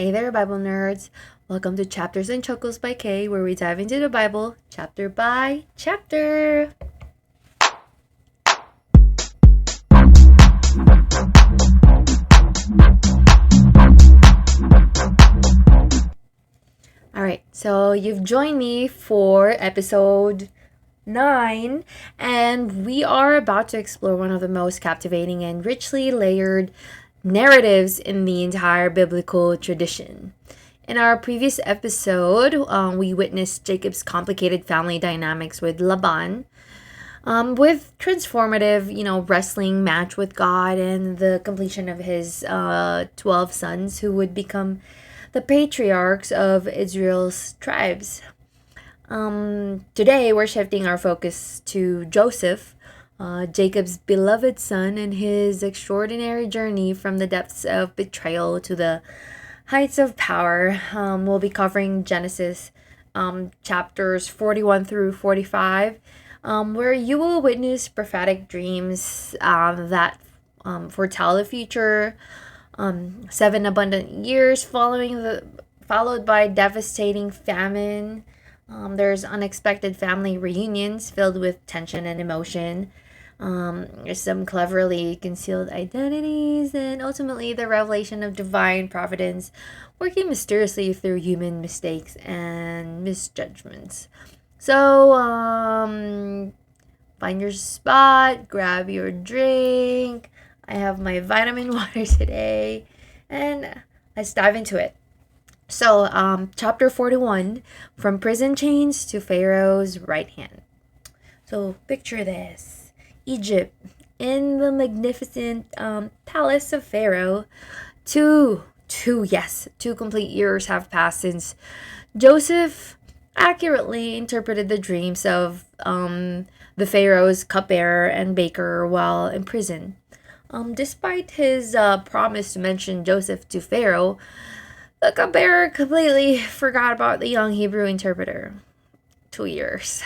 Hey there, Bible nerds. Welcome to Chapters and Chuckles by Kaye, where we dive into the Bible chapter by chapter. All right, so you've joined me for episode 9, and we are about to explore one of the most captivating and richly layered narratives in the entire biblical tradition. In our previous episode, we witnessed Jacob's complicated family dynamics with Laban, with transformative, wrestling match with God and the completion of his 12 sons who would become the patriarchs of Israel's tribes. Today, we're shifting our focus to Joseph, Jacob's beloved son, and his extraordinary journey from the depths of betrayal to the heights of power. We'll be covering Genesis chapters 41 through 45, where you will witness prophetic dreams that foretell the future, 7 abundant years followed by devastating famine. There's unexpected family reunions filled with tension and emotion. There's some cleverly concealed identities, and ultimately the revelation of divine providence working mysteriously through human mistakes and misjudgments. So, find your spot, grab your drink. I have my vitamin water today, and let's dive into it. So, chapter 41, From Prison Chains to Pharaoh's Right Hand. So, picture this: Egypt, in the magnificent palace of Pharaoh. Two complete years have passed since Joseph accurately interpreted the dreams of the Pharaoh's cupbearer and baker while in prison. Despite his promise to mention Joseph to Pharaoh, the cupbearer completely forgot about the young Hebrew interpreter. 2 years.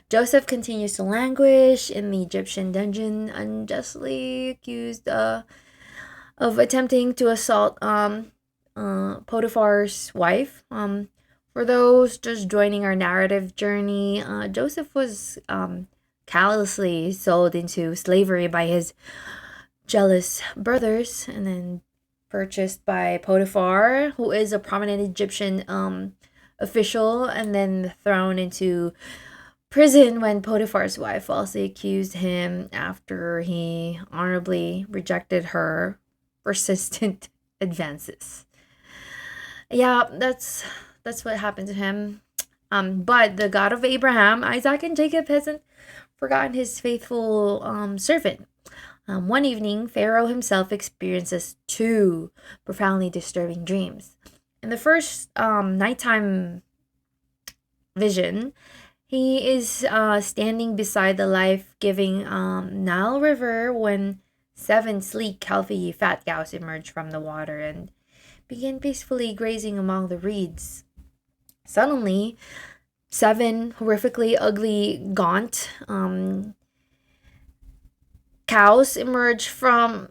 Joseph continues to languish in the Egyptian dungeon, unjustly accused of attempting to assault Potiphar's wife. For those just joining our narrative journey, Joseph was callously sold into slavery by his jealous brothers and then purchased by Potiphar, who is a prominent Egyptian official, and then thrown into prison when Potiphar's wife falsely accused him after he honorably rejected her persistent advances. Yeah, that's what happened to him. But the God of Abraham, Isaac, and Jacob hasn't forgotten his faithful servant. One evening, Pharaoh himself experiences 2 profoundly disturbing dreams. In the first nighttime vision, he is standing beside the life-giving Nile River when 7 sleek, healthy, fat cows emerge from the water and begin peacefully grazing among the reeds. Suddenly, 7 horrifically ugly, gaunt cows emerge from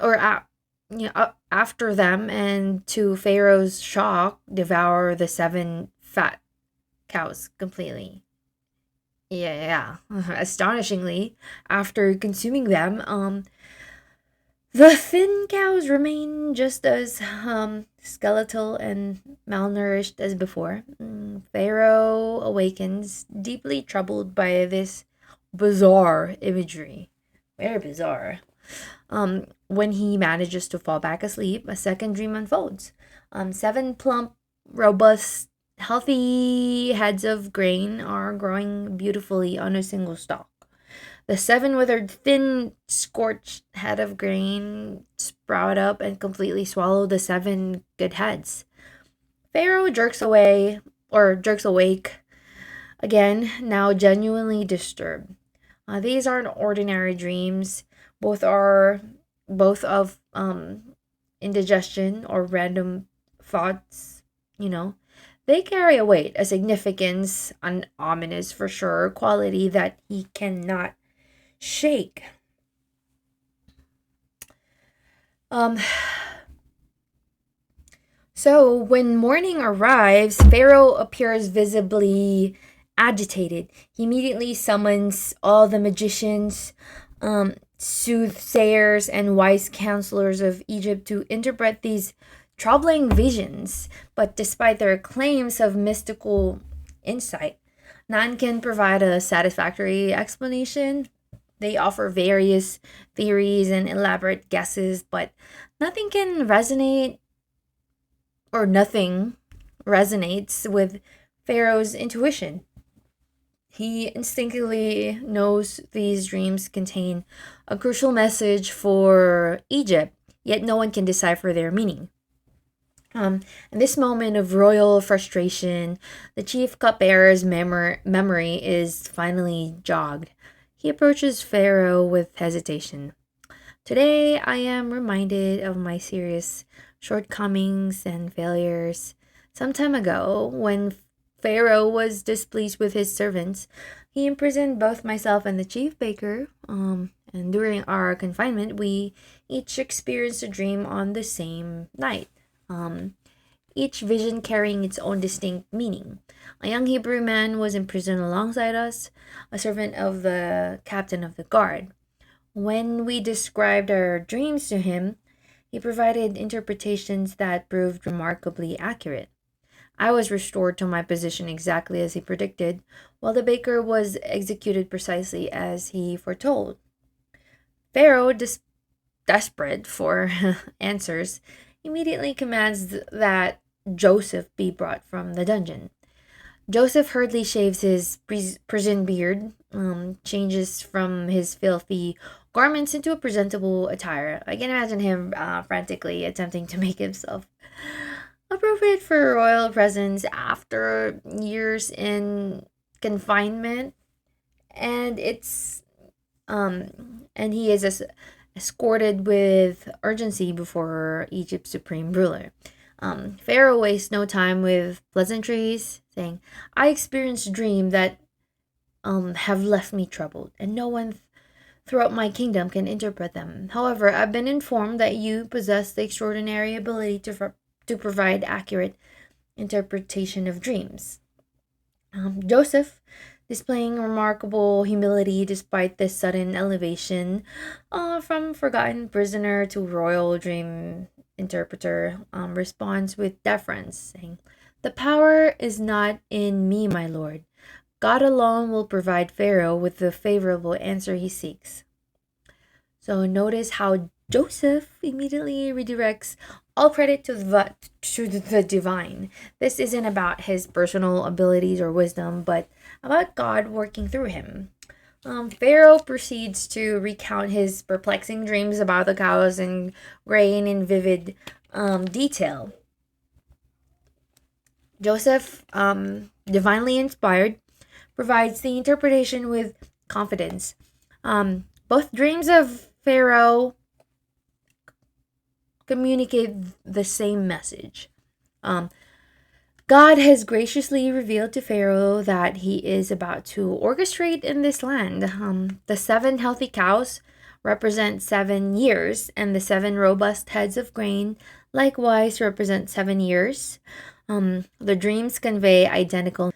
after them, and to Pharaoh's shock, devour the 7 fat cows completely. Yeah. Astonishingly, after consuming them, the thin cows remain just as skeletal and malnourished as before. Pharaoh awakens, deeply troubled by this bizarre imagery. Very bizarre. When he manages to fall back asleep, a second dream unfolds. 7 plump, robust, healthy heads of grain are growing beautifully on a single stalk. The 7 withered, thin, scorched head of grain sprout up and completely swallow the 7 good heads. Pharaoh jerks awake again, now genuinely disturbed. These aren't ordinary dreams. Both of indigestion or random thoughts. They carry a weight, a significance, an ominous for sure quality that he cannot shake. Um, So, when morning arrives, Pharaoh appears visibly agitated. He immediately summons all the magicians, soothsayers, and wise counselors of Egypt to interpret these troubling visions. But despite their claims of mystical insight, none can provide a satisfactory explanation. They offer various theories and elaborate guesses, but nothing can resonate nothing resonates with Pharaoh's intuition. He instinctively knows these dreams contain a crucial message for Egypt, yet no one can decipher their meaning. In this moment of royal frustration, the chief cupbearer's memory is finally jogged. He approaches Pharaoh with hesitation. Today, I am reminded of my serious shortcomings and failures. Some time ago, when Pharaoh was displeased with his servants, he imprisoned both myself and the chief baker. And during our confinement, we each experienced a dream on the same night. Each vision carrying its own distinct meaning. A young Hebrew man was imprisoned alongside us, a servant of the captain of the guard. When we described our dreams to him, he provided interpretations that proved remarkably accurate. I was restored to my position exactly as he predicted, while the baker was executed precisely as he foretold. Pharaoh, desperate for answers, immediately commands that Joseph be brought from the dungeon. Joseph hurriedly shaves his prison beard, changes from his filthy garments into a presentable attire. I can imagine him frantically attempting to make himself appropriate for royal presence after years in confinement, and he is escorted with urgency before Egypt's supreme ruler. Pharaoh wastes no time with pleasantries, saying, "I experienced a dream that have left me troubled, and no one throughout my kingdom can interpret them. However, I've been informed that you possess the extraordinary ability to provide accurate interpretation of dreams." Joseph, displaying remarkable humility despite this sudden elevation from forgotten prisoner to royal dream interpreter, responds with deference, saying, "The power is not in me, my lord. God alone will provide Pharaoh with the favorable answer he seeks." So notice how Joseph immediately redirects all credit to the divine. This isn't about his personal abilities or wisdom, but about God working through him. Pharaoh proceeds to recount his perplexing dreams about the cows and grain in vivid detail. Joseph, divinely inspired, provides the interpretation with confidence. Both dreams of Pharaoh communicate the same message. God has graciously revealed to Pharaoh that he is about to orchestrate in this land. The 7 healthy cows represent 7 years, and the 7 robust heads of grain likewise represent 7 years. The dreams convey identical.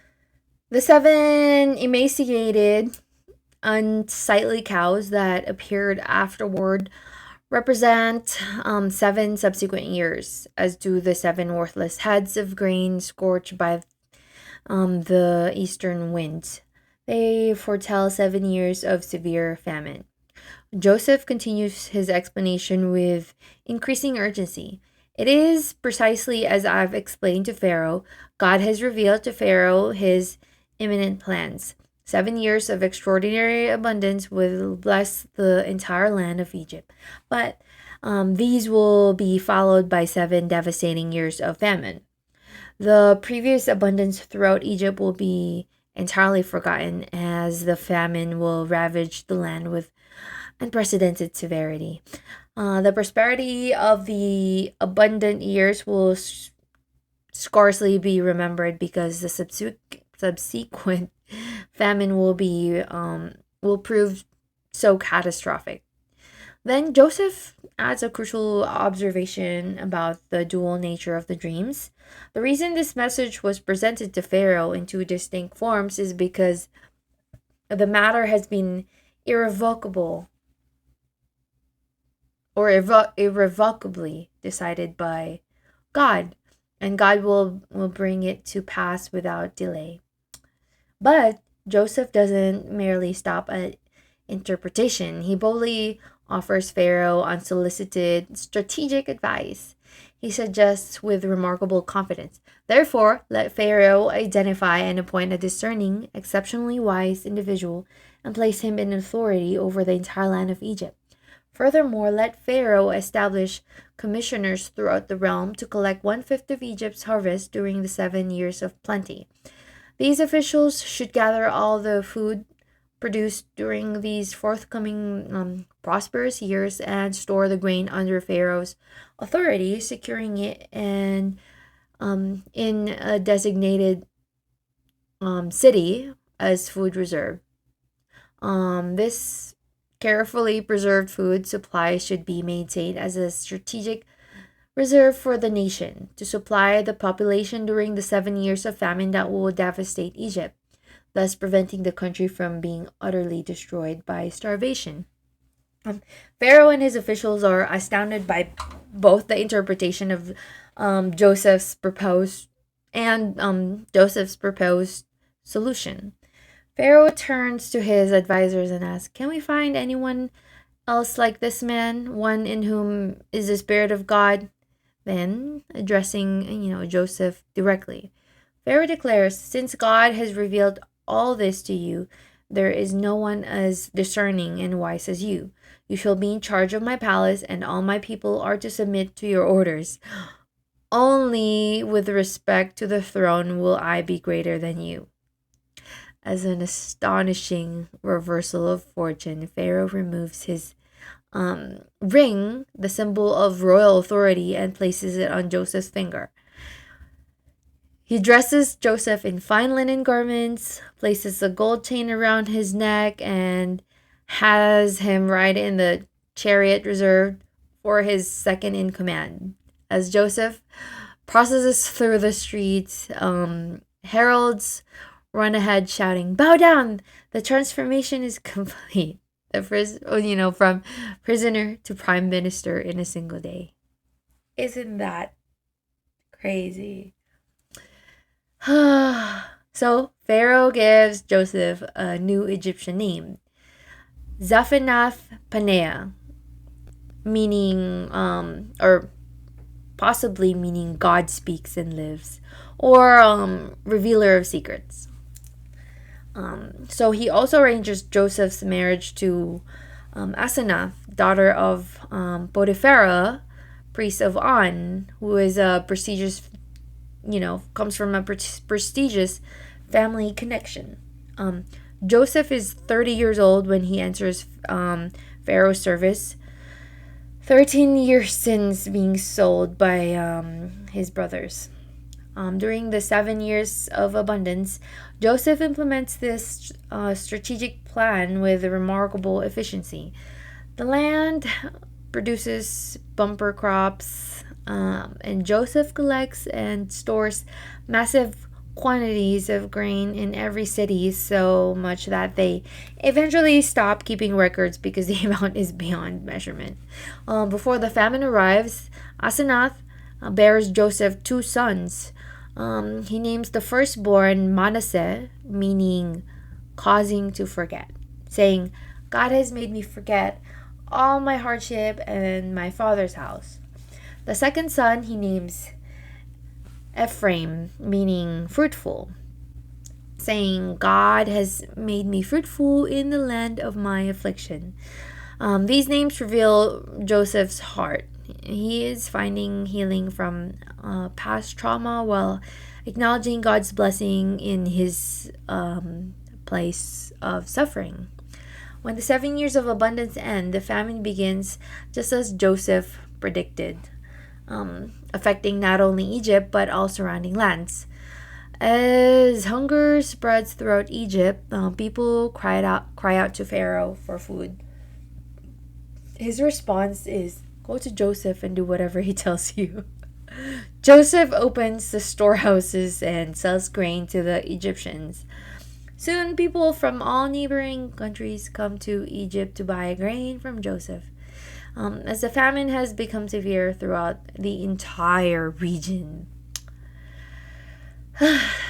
The 7 emaciated, unsightly cows that appeared afterward represent 7 subsequent years, as do the 7 worthless heads of grain scorched by the eastern winds. They foretell 7 years of severe famine. Joseph continues his explanation with increasing urgency. It is precisely as I've explained to Pharaoh. God has revealed to Pharaoh his imminent plans. 7 years of extraordinary abundance will bless the entire land of Egypt. But these will be followed by 7 devastating years of famine. The previous abundance throughout Egypt will be entirely forgotten, as the famine will ravage the land with unprecedented severity. The prosperity of the abundant years will scarcely be remembered, because the subsequent famine will prove so catastrophic. Then Joseph adds a crucial observation about the dual nature of the dreams. The reason this message was presented to Pharaoh in two distinct forms is because the matter has been irrevocable or irrevocably decided by God, and God will bring it to pass without delay. But Joseph doesn't merely stop at interpretation. He boldly offers Pharaoh unsolicited strategic advice. He suggests with remarkable confidence, therefore, let Pharaoh identify and appoint a discerning, exceptionally wise individual and place him in authority over the entire land of Egypt. Furthermore, let Pharaoh establish commissioners throughout the realm to collect 1/5 of Egypt's harvest during the 7 years of plenty. These officials should gather all the food produced during these forthcoming prosperous years and store the grain under Pharaoh's authority, securing it in a designated city as food reserve. This carefully preserved food supply should be maintained as a strategic reserve for the nation to supply the population during the 7 years of famine that will devastate Egypt, thus preventing the country from being utterly destroyed by starvation. Pharaoh and his officials are astounded by both the interpretation of Joseph's proposed Joseph's proposed solution. Pharaoh turns to his advisors and asks, "Can we find anyone else like this man, one in whom is the Spirit of God?" Then, addressing, Joseph directly, Pharaoh declares, "Since God has revealed all this to you, there is no one as discerning and wise as you. You shall be in charge of my palace, and all my people are to submit to your orders. Only with respect to the throne will I be greater than you." As an astonishing reversal of fortune, Pharaoh removes his ring, the symbol of royal authority, and places it on Joseph's finger. He dresses Joseph in fine linen garments, places a gold chain around his neck, and has him ride in the chariot reserved for his second in command. As Joseph processes through the streets, heralds run ahead shouting, "Bow down! The transformation is complete." From prisoner to prime minister in a single day. Isn't that crazy? So Pharaoh gives Joseph a new Egyptian name, Zaphenath Paneah, meaning, or possibly meaning God speaks and lives, or revealer of secrets. So he also arranges Joseph's marriage to Asenath, daughter of Potiphera, priest of On, who is a prestigious, comes from a prestigious family connection. Joseph is 30 years old when he enters Pharaoh's service, 13 years since being sold by his brothers. During the 7 years of abundance, Joseph implements this strategic plan with remarkable efficiency. The land produces bumper crops, and Joseph collects and stores massive quantities of grain in every city, so much that they eventually stop keeping records because the amount is beyond measurement. Before the famine arrives, Asenath bears Joseph two sons. He names the firstborn Manasseh, meaning causing to forget, saying, "God has made me forget all my hardship and my father's house." The second son he names Ephraim, meaning fruitful, saying, "God has made me fruitful in the land of my affliction." These names reveal Joseph's heart. He is finding healing from past trauma while acknowledging God's blessing in his place of suffering. When the 7 years of abundance end, the famine begins just as Joseph predicted, affecting not only Egypt but all surrounding lands. As hunger spreads throughout Egypt, people cry out to Pharaoh for food. His response is, go to Joseph and do whatever he tells you. Joseph opens the storehouses and sells grain to the Egyptians. Soon, people from all neighboring countries come to Egypt to buy grain from Joseph. As the famine has become severe throughout the entire region.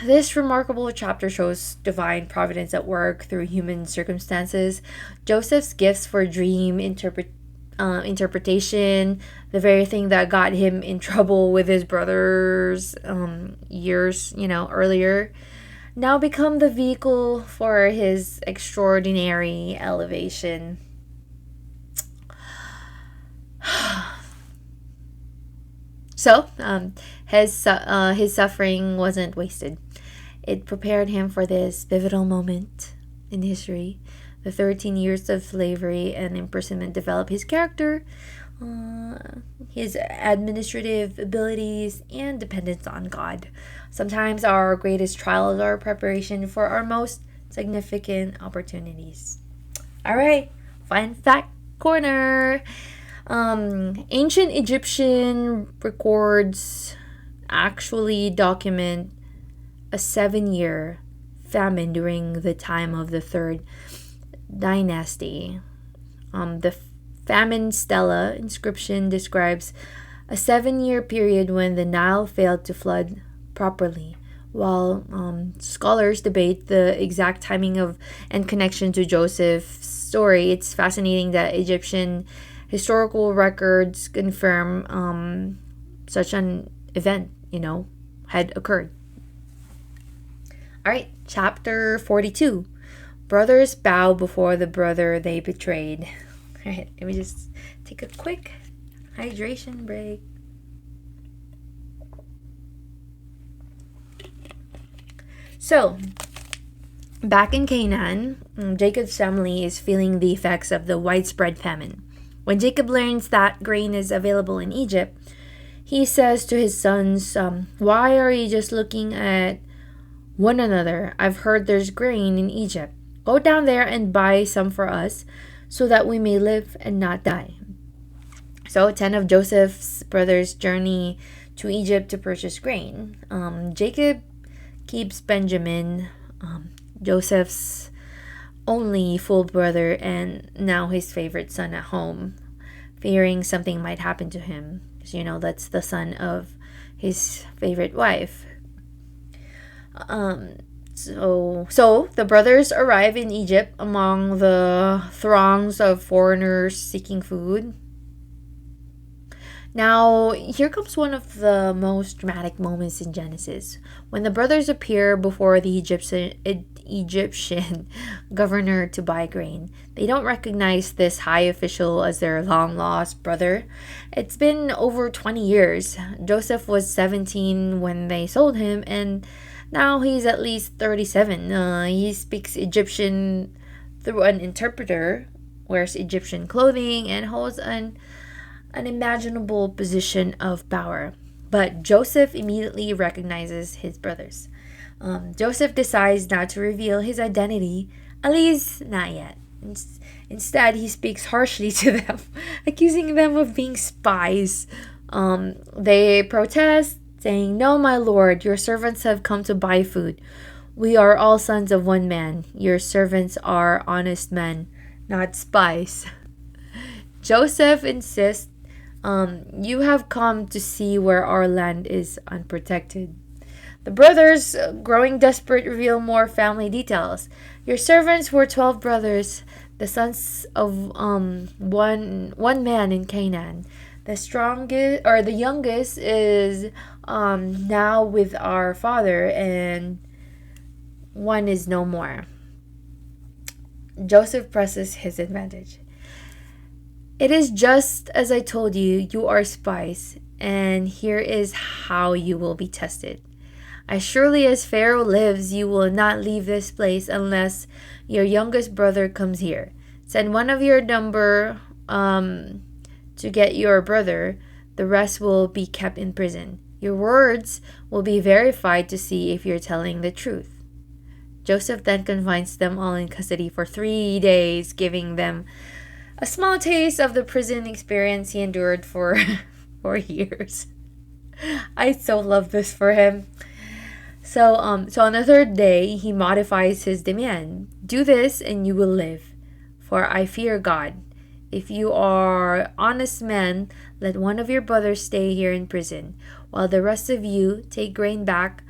This remarkable chapter shows divine providence at work through human circumstances. Joseph's gifts for dream interpretation, the very thing that got him in trouble with his brothers years earlier, now become the vehicle for his extraordinary elevation. So, his suffering wasn't wasted. It prepared him for this pivotal moment in history. The 13 years of slavery and imprisonment developed his character, his administrative abilities, and dependence on God. Sometimes our greatest trials are preparation for our most significant opportunities. All right, fun fact corner. Ancient Egyptian records actually document a 7-year famine during the time of the third dynasty. The famine stela inscription describes a 7-year period when the Nile failed to flood properly. While scholars debate the exact timing of and connection to Joseph's story, it's fascinating that Egyptian historical records confirm such an event, had occurred. All right, chapter 42. Brothers bow before the brother they betrayed. All right, let me just take a quick hydration break. So, back in Canaan, Jacob's family is feeling the effects of the widespread famine. When Jacob learns that grain is available in Egypt, he says to his sons, why are you just looking at one another? I've heard there's grain in Egypt. Go down there and buy some for us so that we may live and not die. So 10 of Joseph's brothers journey to Egypt to purchase grain. Jacob keeps Benjamin, Joseph's only full brother and now his favorite son at home, fearing something might happen to him. Because, that's the son of his favorite wife. So the brothers arrive in Egypt among the throngs of foreigners seeking food. Now, here comes one of the most dramatic moments in Genesis. When the brothers appear before the Egyptian governor to buy grain, they don't recognize this high official as their long-lost brother. It's been over 20 years. Joseph was 17 when they sold him, and now he's at least 37. He speaks Egyptian through an interpreter, wears Egyptian clothing, and holds an unimaginable position of power. But Joseph immediately recognizes his brothers. Joseph decides not to reveal his identity, at least not yet. Instead, he speaks harshly to them, accusing them of being spies. They protest, saying, "No, my lord, your servants have come to buy food. We are all sons of one man. Your servants are honest men, not spies." Joseph insists, you have come to see where our land is unprotected. The brothers, growing desperate, reveal more family details. Your servants were 12 brothers, the sons of one man in Canaan. The youngest is now with our father, and one is no more. Joseph presses his advantage. It is just as I told you, you are spies, and here is how you will be tested. As surely as Pharaoh lives, you will not leave this place unless your youngest brother comes here. Send one of your number to get your brother. The rest will be kept in prison. Your words will be verified to see if you're telling the truth. Joseph then confines them all in custody for 3 days, giving them A small taste of the prison experience he endured for 4 years. I so love this for him. So on the third day, he modifies his demand. Do this and you will live, for I fear God. If you are honest men, let one of your brothers stay here in prison, while the rest of you take grain back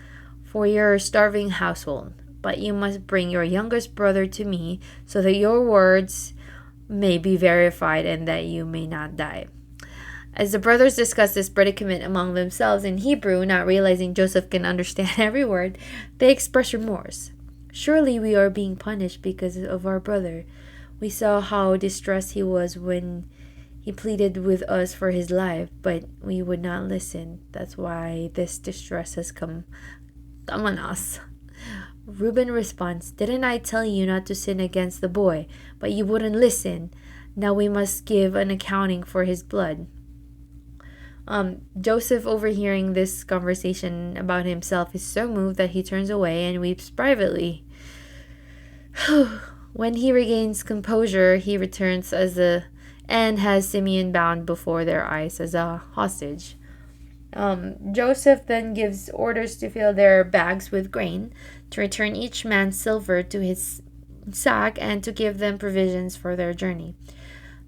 for your starving household. But you must bring your youngest brother to me, so that your words may be verified and that you may not die. As the brothers discuss this predicament among themselves in Hebrew, not realizing Joseph can understand every word, they express remorse. Surely we are being punished because of our brother. We saw how distressed he was when he pleaded with us for his life, but we would not listen. That's why this distress has come on us. Reuben responds, didn't I tell you not to sin against the boy? But you wouldn't listen. Now we must give an accounting for his blood. Joseph, overhearing this conversation about himself, is so moved that he turns away and weeps privately. When he regains composure, he returns and has Simeon bound before their eyes as a hostage. Joseph then gives orders to fill their bags with grain, to return each man silver to his sack, and to give them provisions for their journey.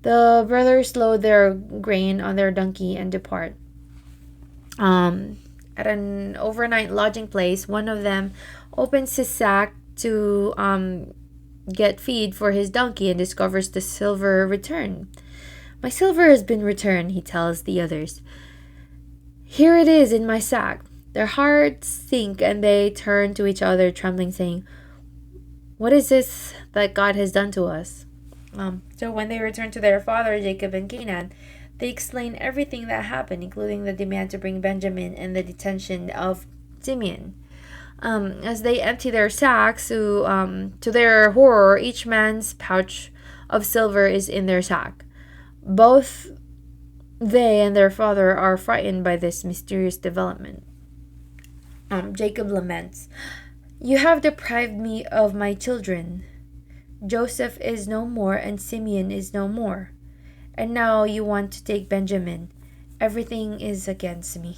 The brothers load their grain on their donkey and depart. At an overnight lodging place, one of them opens his sack to get feed for his donkey and discovers the silver returned. My silver has been returned, he tells the others. Here it is in my sack. Their hearts sink and they turn to each other, trembling, saying, what is this that God has done to us? So when they return to their father, Jacob and Canaan, they explain everything that happened, including the demand to bring Benjamin and the detention of Simeon. As they empty their sacks, to their horror, each man's pouch of silver is in their sack. Both they and their father are frightened by this mysterious development. Jacob laments, you have deprived me of my children. Joseph is no more and Simeon is no more. And now you want to take Benjamin. Everything is against me.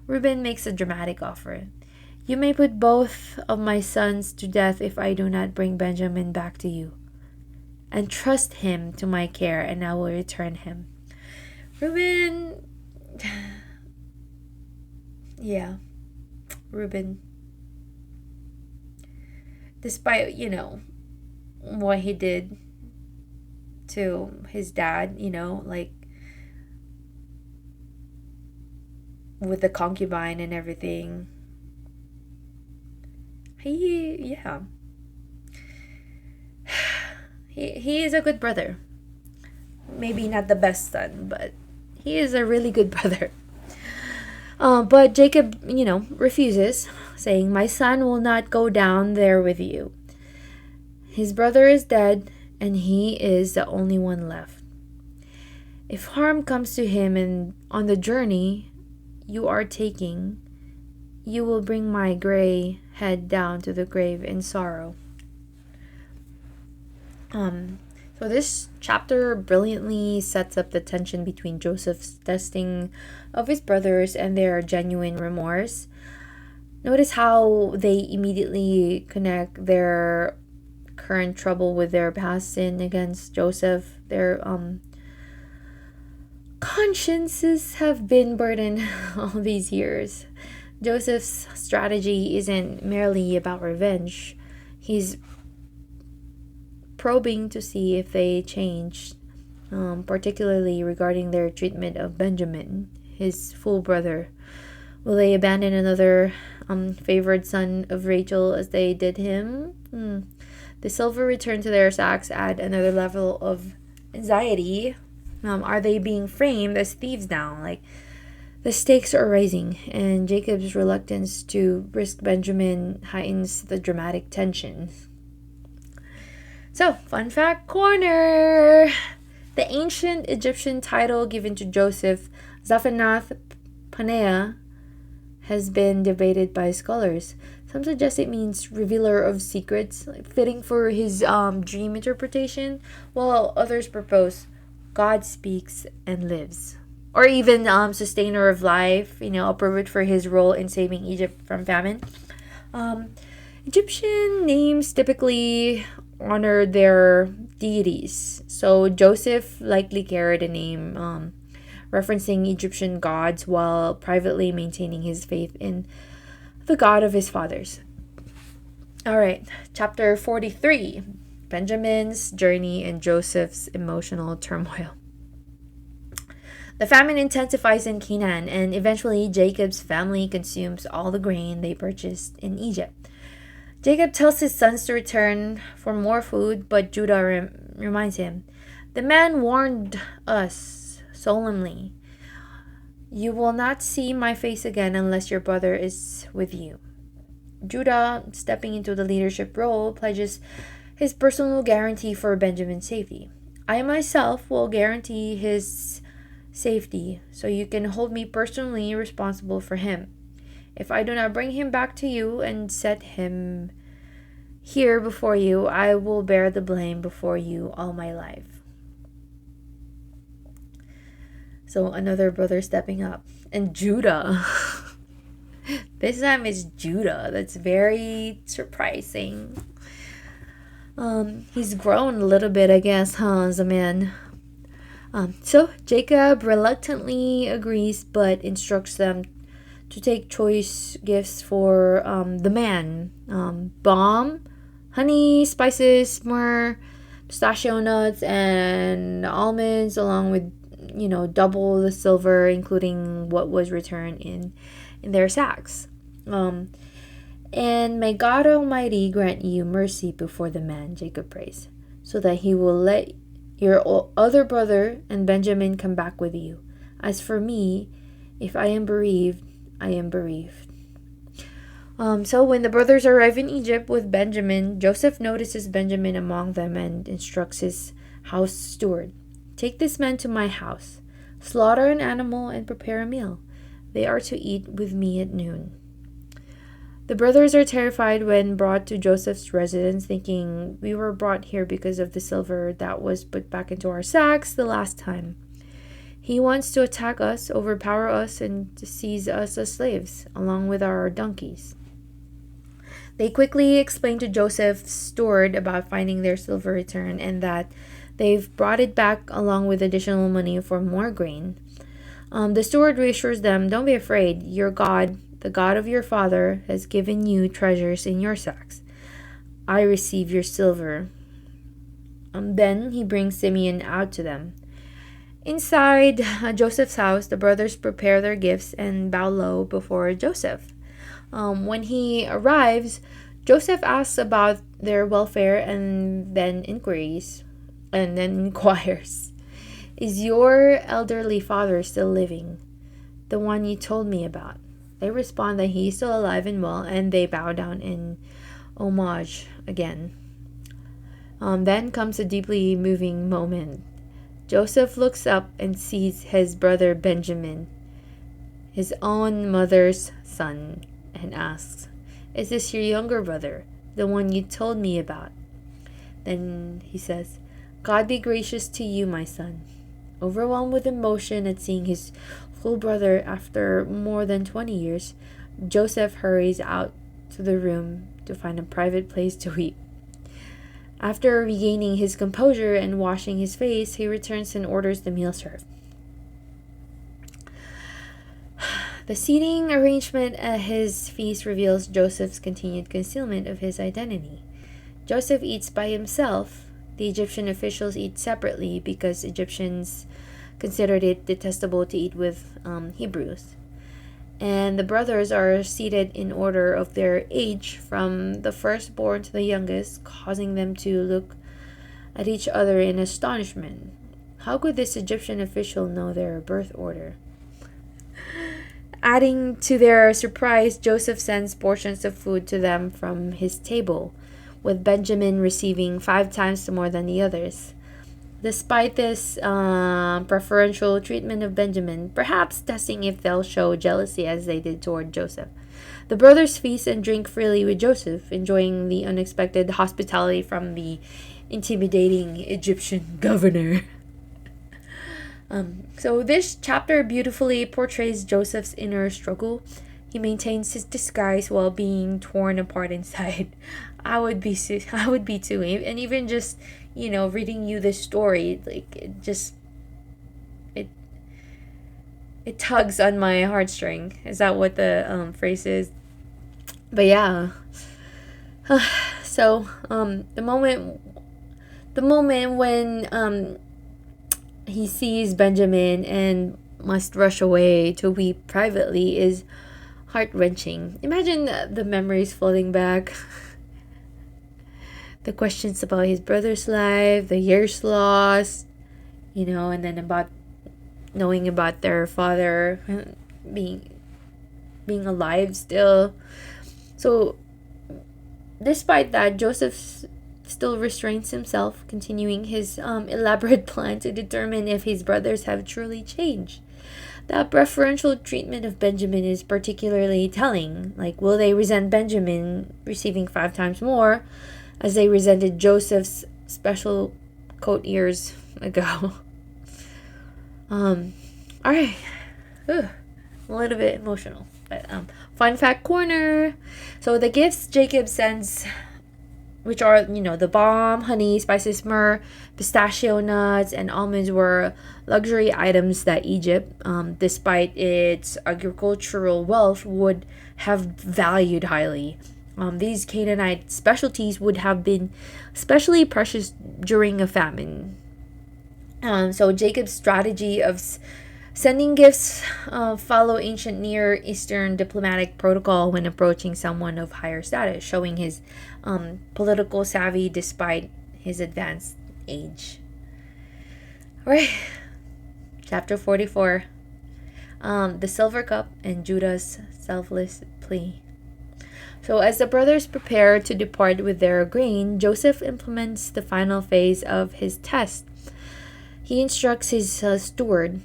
Reuben makes a dramatic offer. You may put both of my sons to death if I do not bring Benjamin back to you. And trust him to my care, and I will return him. Reuben... yeah. Reuben. Despite, what he did to his dad, like with the concubine and everything. He is a good brother. Maybe not the best son, but he is a really good brother. But Jacob, refuses, saying, my son will not go down there with you. His brother is dead, and he is the only one left. If harm comes to him and on the journey you are taking, you will bring my gray head down to the grave in sorrow. So this chapter brilliantly sets up the tension between Joseph's testing of his brothers and their genuine remorse. Notice how they immediately connect their current trouble with their past sin against Joseph. Their consciences have been burdened all these years. Joseph's strategy isn't merely about revenge. He's probing to see if they changed, particularly regarding their treatment of Benjamin, his full brother. Will they abandon another favored son of Rachel as they did him? The silver returned to their sacks add another level of anxiety. Are they being framed as thieves now? Like, the stakes are rising, and Jacob's reluctance to risk Benjamin heightens the dramatic tension. So, fun fact corner! The ancient Egyptian title given to Joseph, Zaphanath Paneah, has been debated by scholars. Some suggest it means revealer of secrets, like fitting for his dream interpretation, while others propose God speaks and lives. Or even sustainer of life, approved for his role in saving Egypt from famine. Um, Egyptian names typically honor their deities. So Joseph likely carried a name referencing Egyptian gods while privately maintaining his faith in the God of his fathers. All right, chapter 43, Benjamin's journey and Joseph's emotional turmoil. The famine intensifies in Canaan, and eventually Jacob's family consumes all the grain they purchased in Egypt. Jacob tells his sons to return for more food, but Judah reminds him, "The man warned us solemnly, 'You will not see my face again unless your brother is with you.'" Judah, stepping into the leadership role, pledges his personal guarantee for Benjamin's safety. "I myself will guarantee his safety, so you can hold me personally responsible for him. If I do not bring him back to you and set him here before you, I will bear the blame before you all my life." So another brother stepping up. And Judah. This time it's Judah. That's very surprising. He's grown a little bit, I guess, as a man. So Jacob reluctantly agrees, but instructs them to take choice gifts for the man. Balm, honey, spices, myrrh, pistachio nuts, and almonds, along with double the silver, including what was returned in their sacks. And may God Almighty grant you mercy before the man, Jacob prays, so that he will let your other brother and Benjamin come back with you. As for me, if I am bereaved, I am bereaved. So when the brothers arrive in Egypt with Benjamin, Joseph notices Benjamin among them and instructs his house steward, "Take this man to my house, slaughter an animal, and prepare a meal. They are to eat with me at noon." The brothers are terrified when brought to Joseph's residence, thinking, "We were brought here because of the silver that was put back into our sacks the last time. He wants to attack us, overpower us, and to seize us as slaves, along with our donkeys." They quickly explain to Joseph's steward about finding their silver return and that they've brought it back along with additional money for more grain. The steward reassures them, "Don't be afraid. Your God, the God of your father, has given you treasures in your sacks. I receive your silver." Then he brings Simeon out to them. Inside Joseph's house, the brothers prepare their gifts and bow low before Joseph. When he arrives, Joseph asks about their welfare and then inquires, "Is your elderly father still living? The one you told me about?" They respond that he is still alive and well, and they bow down in homage again. Then comes a deeply moving moment. Joseph looks up and sees his brother Benjamin, his own mother's son, and asks, "Is this your younger brother, the one you told me about?" Then he says, "God be gracious to you, my son." Overwhelmed with emotion at seeing his full brother after more than 20 years, Joseph hurries out to the room to find a private place to weep. After regaining his composure and washing his face, he returns and orders the meal served. The seating arrangement at his feast reveals Joseph's continued concealment of his identity. Joseph eats by himself. The Egyptian officials eat separately because Egyptians considered it detestable to eat with Hebrews. And the brothers are seated in order of their age, from the firstborn to the youngest, causing them to look at each other in astonishment. How could this Egyptian official know their birth order? Adding to their surprise, Joseph sends portions of food to them from his table, with Benjamin receiving 5 times more than the others. Despite this preferential treatment of Benjamin, perhaps testing if they'll show jealousy as they did toward Joseph, the brothers feast and drink freely with Joseph, enjoying the unexpected hospitality from the intimidating Egyptian governor. So this chapter beautifully portrays Joseph's inner struggle. He maintains his disguise while being torn apart inside. I would be too. And even just, reading you this story, like it it tugs on my heartstring. Is that what the phrase is? But yeah. So the moment when he sees Benjamin and must rush away to weep privately is heart-wrenching. Imagine the memories flooding back. The questions about his brother's life, the years lost, and then about knowing about their father being alive still. So despite that, Joseph still restrains himself, continuing his elaborate plan to determine if his brothers have truly changed. The preferential treatment of Benjamin is particularly telling. Like, will they resent Benjamin receiving 5 times more as they resented Joseph's special coat years ago? Alright. A little bit emotional. But fun fact corner. So the gifts Jacob sends, which are, the balm, honey, spices, myrrh, pistachio nuts, and almonds, were luxury items that Egypt, despite its agricultural wealth, would have valued highly. These Canaanite specialties would have been especially precious during a famine. So Jacob's strategy of sending gifts follow ancient Near Eastern diplomatic protocol when approaching someone of higher status, showing his political savvy despite his advanced age. Alright, chapter 44. The Silver Cup and Judah's Selfless Plea. So as the brothers prepare to depart with their grain, Joseph implements the final phase of his test. He instructs his steward,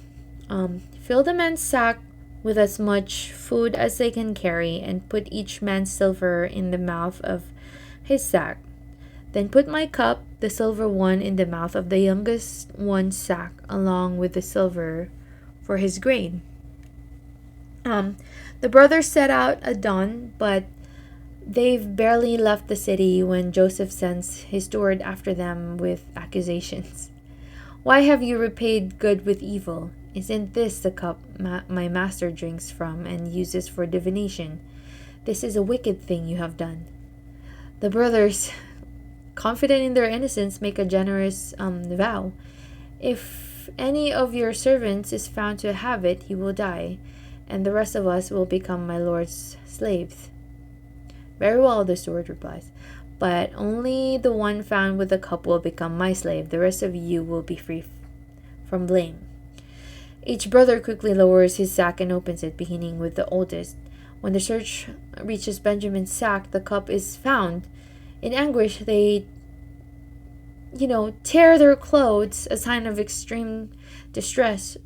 fill the man's sack with as much food as they can carry, and put each man's silver in the mouth of his sack. Then put my cup, the silver one, in the mouth of the youngest one's sack, along with the silver for his grain. The brothers set out at dawn, but they've barely left the city when Joseph sends his steward after them with accusations. Why have you repaid good with evil? Isn't this the cup my master drinks from and uses for divination? This is a wicked thing you have done. The brothers, confident in their innocence, make a generous vow. If any of your servants is found to have it, he will die, and the rest of us will become my lord's slaves. Very well, the steward replies, but only the one found with the cup will become my slave. The rest of you will be free from blame. Each brother quickly lowers his sack and opens it, beginning with the oldest. When the search reaches Benjamin's sack, the cup is found. In anguish, they, tear their clothes, a sign of extreme distress,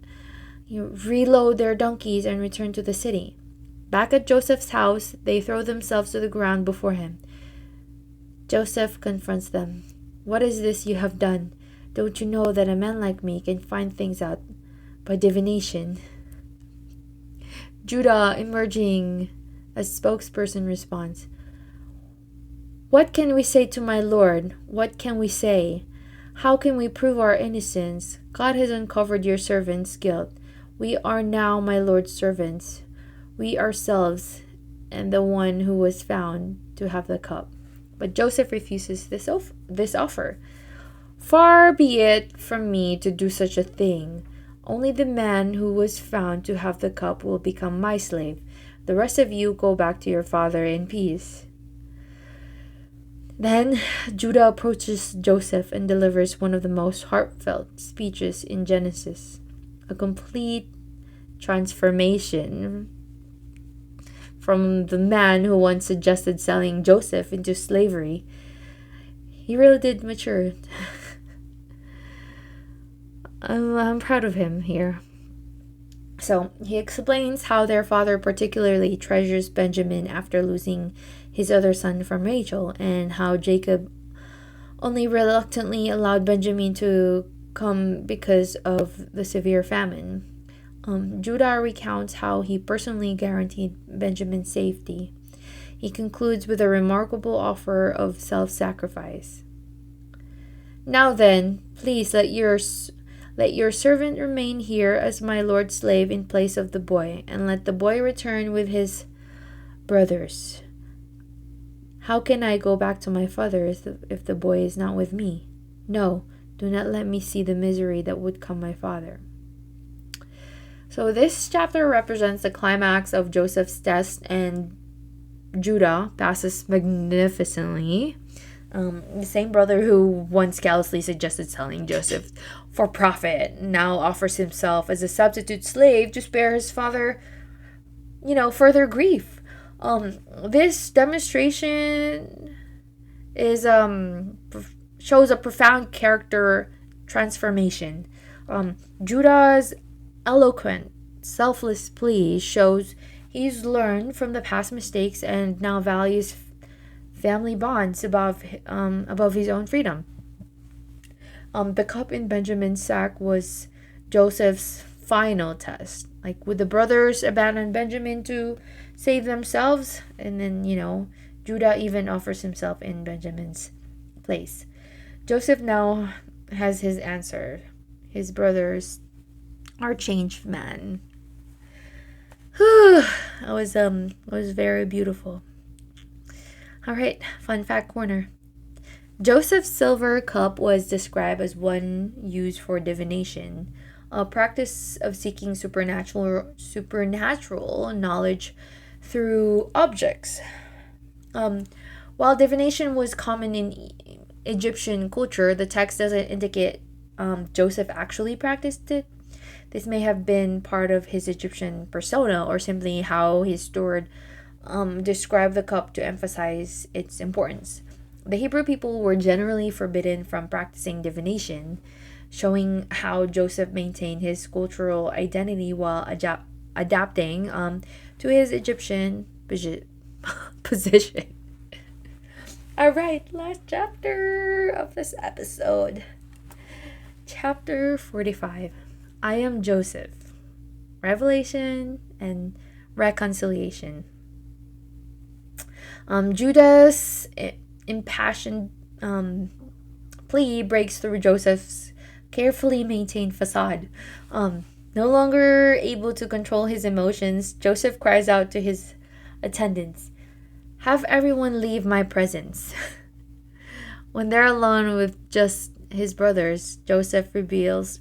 reload their donkeys, and return to the city. Back at Joseph's house, they throw themselves to the ground before him. Joseph confronts them. What is this you have done? Don't you know that a man like me can find things out by divination? Judah, emerging as spokesperson, responds, What can we say to my Lord? What can we say? How can we prove our innocence? God has uncovered your servant's guilt. We are now my Lord's servants, we ourselves, and the one who was found to have the cup. But Joseph refuses this offer. Far be it from me to do such a thing. Only the man who was found to have the cup will become my slave. The rest of you go back to your father in peace. Then Judah approaches Joseph and delivers one of the most heartfelt speeches in Genesis. A complete transformation from the man who once suggested selling Joseph into slavery. He really did mature. I'm proud of him here. So he explains how their father particularly treasures Benjamin after losing his other son from Rachel, and how Jacob only reluctantly allowed Benjamin to come because of the severe famine. Judah recounts how he personally guaranteed Benjamin's safety. He concludes with a remarkable offer of self sacrifice. Now then, please let your servant remain here as my lord's slave in place of the boy, and let the boy return with his brothers. How can I go back to my father if the boy is not with me? No, do not let me see the misery that would come my father. So this chapter represents the climax of Joseph's test, and Judah passes magnificently. The same brother who once callously suggested selling Joseph for profit now offers himself as a substitute slave to spare his father, further grief. This demonstration is shows a profound character transformation. Judah's eloquent, selfless plea shows he's learned from the past mistakes and now values family bonds above his own freedom. The cup in Benjamin's sack was Joseph's final test. Like, would the brothers abandon Benjamin to save themselves? And then, Judah even offers himself in Benjamin's place. Joseph now has his answer. His brothers are changed man. Whew, it was very beautiful. All right, fun fact corner. Joseph's silver cup was described as one used for divination, a practice of seeking supernatural knowledge through objects. While divination was common in Egyptian culture, the text doesn't indicate Joseph actually practiced it. This may have been part of his Egyptian persona, or simply how his steward described the cup to emphasize its importance. The Hebrew people were generally forbidden from practicing divination, showing how Joseph maintained his cultural identity while adapting to his Egyptian position. All right, last chapter of this episode. Chapter 45. I am Joseph. Revelation and reconciliation. Judah's impassioned plea breaks through Joseph's carefully maintained facade. No longer able to control his emotions, Joseph cries out to his attendants, "Have everyone leave my presence." When they're alone with just his brothers, Joseph reveals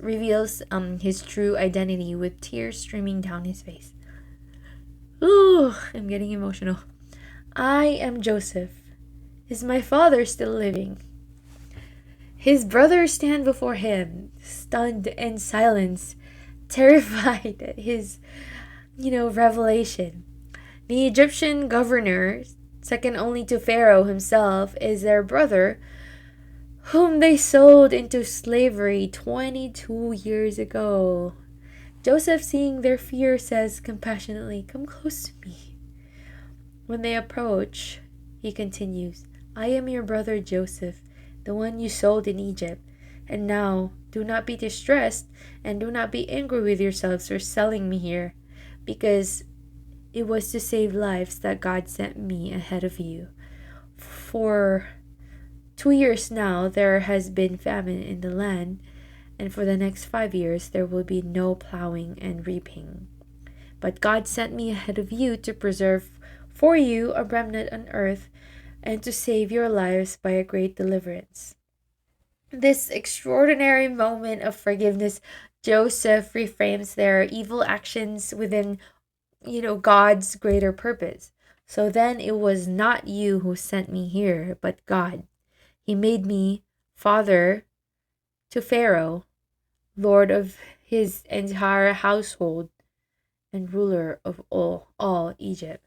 his true identity with tears streaming down his face. Ooh, I'm getting emotional. I am Joseph. Is my father still living? His brothers stand before him, stunned in silence, terrified at his, revelation. The Egyptian governor, second only to Pharaoh himself, is their brother, whom they sold into slavery 22 years ago. Joseph, seeing their fear, says compassionately, "Come close to me." When they approach, he continues, "I am your brother Joseph, the one you sold in Egypt. And now, do not be distressed and do not be angry with yourselves for selling me here, because it was to save lives that God sent me ahead of you. For 2 years now, there has been famine in the land, and for the next 5 years, there will be no plowing and reaping. But God sent me ahead of you to preserve for you a remnant on earth and to save your lives by a great deliverance." This extraordinary moment of forgiveness, Joseph reframes their evil actions within, God's greater purpose. "So then it was not you who sent me here, but God. He made me father to Pharaoh, lord of his entire household, and ruler of all Egypt."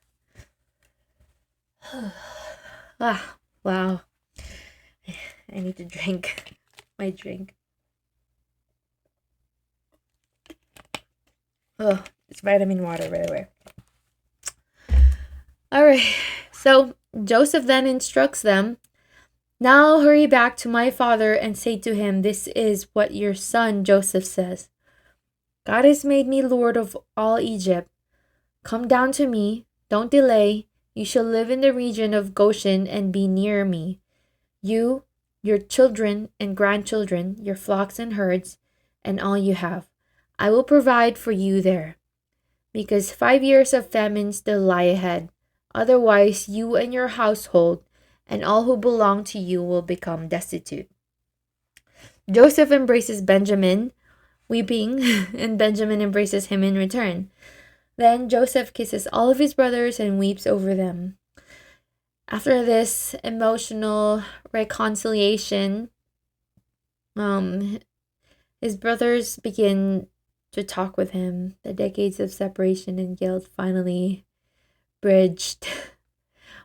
Wow. I need to drink my drink. Oh, it's vitamin water, by the way. All right. So Joseph then instructs them, "Now hurry back to my father and say to him, 'This is what your son Joseph says. God has made me Lord of all Egypt. Come down to me. Don't delay. You shall live in the region of Goshen and be near me. You, your children and grandchildren, your flocks and herds, and all you have. I will provide for you there, because 5 years of famine still lie ahead. Otherwise, you and your household and all who belong to you will become destitute.'" Joseph embraces Benjamin, weeping, and Benjamin embraces him in return. Then Joseph kisses all of his brothers and weeps over them. After this emotional reconciliation, um, his brothers begin to talk with him. The decades of separation and guilt finally bridged.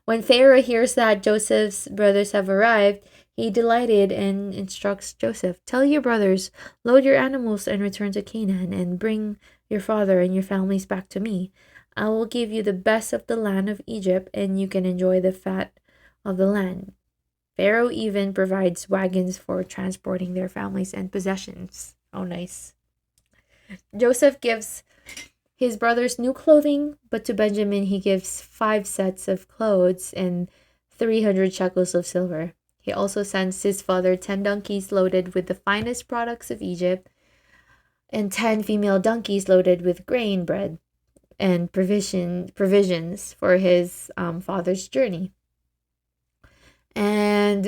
When Pharaoh hears that Joseph's brothers have arrived, he delighted and instructs Joseph, "Tell your brothers, load your animals and return to Canaan, and bring your father and your families back to me. I will give you the best of the land of Egypt, and you can enjoy the fat of the land." Pharaoh even provides wagons for transporting their families and possessions. Oh, nice. Joseph gives his brothers new clothing, but to Benjamin he gives 5 sets of clothes and 300 shekels of silver. He also sends his father 10 donkeys loaded with the finest products of Egypt, and 10 female donkeys loaded with grain, bread, and provisions for his father's journey. And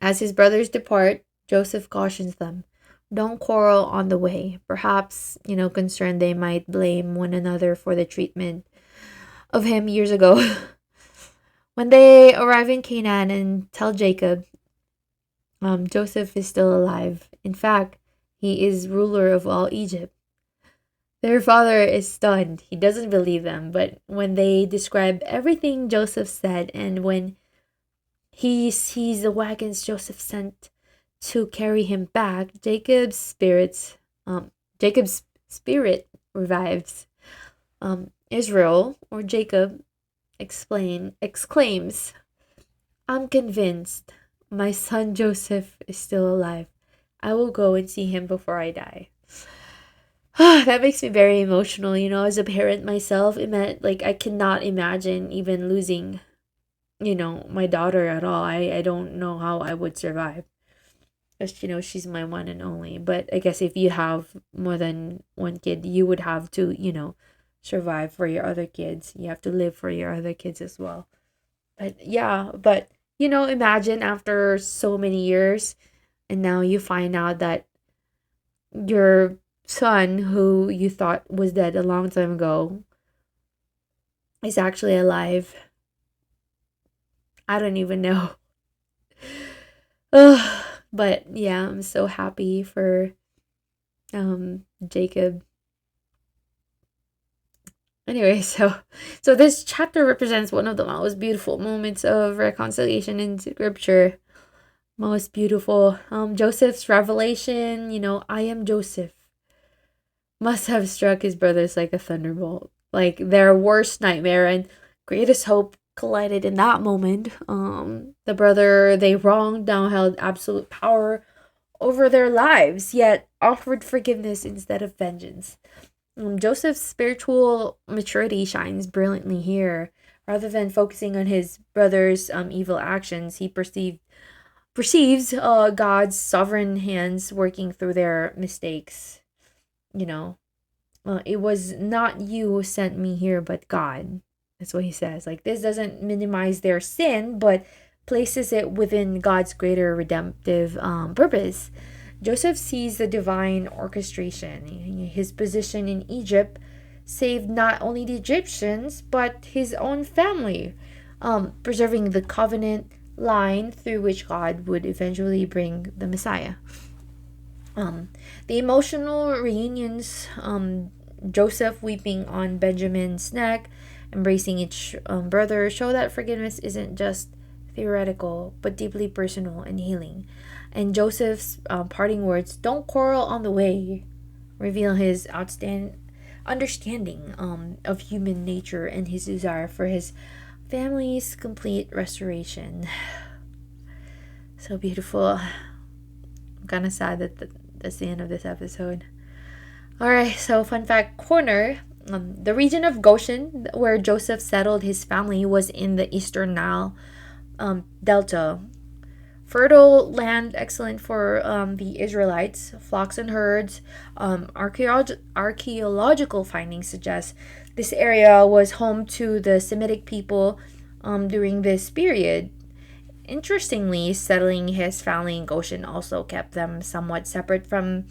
as his brothers depart, Joseph cautions them, "Don't quarrel on the way." Perhaps, concerned they might blame one another for the treatment of him years ago. When they arrive in Canaan and tell Jacob, Joseph is still alive. In fact, he is ruler of all Egypt. Their father is stunned. He doesn't believe them. But when they describe everything Joseph said, and when he sees the wagons Joseph sent to carry him back, Jacob's spirit revives. Israel, or Jacob, exclaims, "I'm convinced my son Joseph is still alive. I will go and see him before I die." That makes me very emotional, as a parent myself. I cannot imagine even losing, my daughter at all. I don't know how I would survive. Because, she's my one and only. But I guess if you have more than one kid, you would have to, survive for your other kids. You have to live for your other kids as well. But yeah, imagine after so many years, and now you find out that your son, who you thought was dead a long time ago, is actually alive. I don't even know. Ugh. But yeah, I'm so happy for Jacob. Anyway, so this chapter represents one of the most beautiful moments of reconciliation in scripture. Most beautiful. Joseph's revelation, "I am Joseph," must have struck his brothers like a thunderbolt. Like their worst nightmare and greatest hope collided in that moment. The brother they wronged now held absolute power over their lives, yet offered forgiveness instead of vengeance. Joseph's spiritual maturity shines brilliantly here. Rather than focusing on his brother's evil actions, he perceives God's sovereign hands working through their mistakes. It was not you who sent me here, but God. That's what he says. Like, this doesn't minimize their sin, but places it within God's greater redemptive purpose. Joseph sees the divine orchestration. His position in Egypt saved not only the Egyptians, but his own family, preserving the covenant line through which God would eventually bring the Messiah. The emotional reunions, Joseph weeping on Benjamin's neck, embracing each brother, show that forgiveness isn't just theoretical, but deeply personal and healing. And Joseph's parting words, "Don't quarrel on the way," reveal his understanding of human nature and his desire for his family's complete restoration. So beautiful. I'm kind of sad that that's the end of this episode. Alright, so fun fact corner. The region of Goshen, where Joseph settled his family, was in the eastern Nile Delta. Fertile land, excellent for the Israelites, flocks and herds. Archaeological findings suggest this area was home to the Semitic people during this period. Interestingly, settling his family in Goshen also kept them somewhat separate from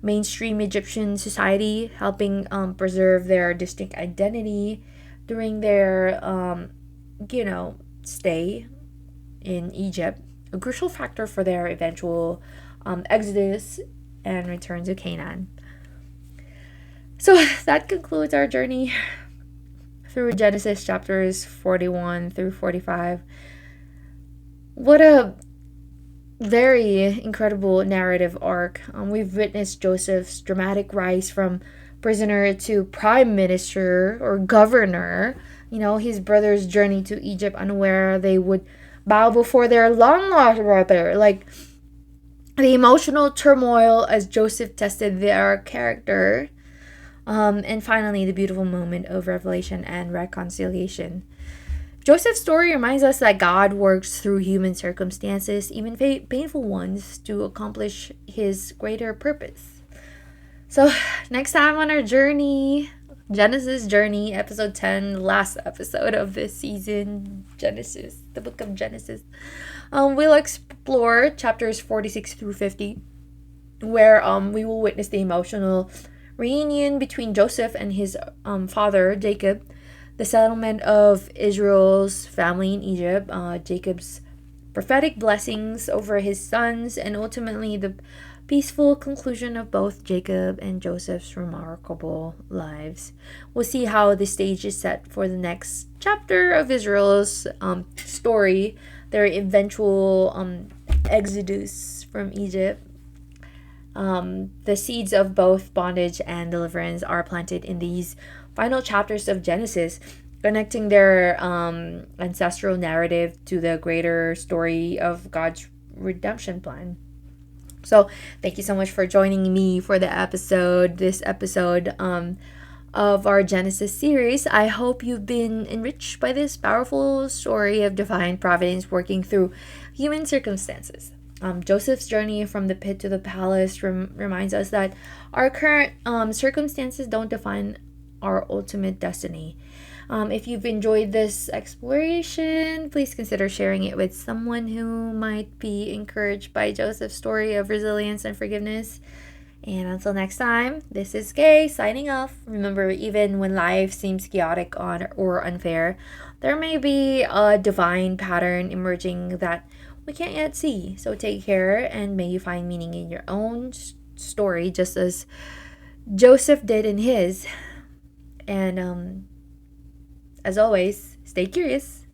mainstream Egyptian society, helping preserve their distinct identity during their, stay in Egypt, a crucial factor for their eventual exodus and return to Canaan. So that concludes our journey through Genesis chapters 41 through 45. What a very incredible narrative arc. We've witnessed Joseph's dramatic rise from prisoner to prime minister or governor. His brother's journey to Egypt, unaware they would bow before their long lost brother. Like the emotional turmoil as Joseph tested their character. And finally, the beautiful moment of revelation and reconciliation. Joseph's story reminds us that God works through human circumstances, even painful ones, to accomplish his greater purpose. So, next time on our journey, Genesis Journey, episode 10, last episode of this season, Genesis, the book of Genesis, we'll explore chapters 46 through 50, where we will witness the emotional reunion between Joseph and his father, Jacob, the settlement of Israel's family in Egypt, Jacob's prophetic blessings over his sons, and ultimately the peaceful conclusion of both Jacob and Joseph's remarkable lives. We'll see how the stage is set for the next chapter of Israel's story, their eventual exodus from Egypt. The seeds of both bondage and deliverance are planted in these final chapters of Genesis, connecting their ancestral narrative to the greater story of God's redemption plan. So thank you so much for joining me for this episode of our Genesis series. I hope you've been enriched by this powerful story of divine providence working through human circumstances. Joseph's journey from the pit to the palace reminds us that our current circumstances don't define our ultimate destiny. If you've enjoyed this exploration, please consider sharing it with someone who might be encouraged by Joseph's story of resilience and forgiveness. And until next time, this is Kaye signing off. Remember, even when life seems chaotic or unfair, there may be a divine pattern emerging that we can't yet see. So take care, and may you find meaning in your own story, just as Joseph did in his. And as always, stay curious.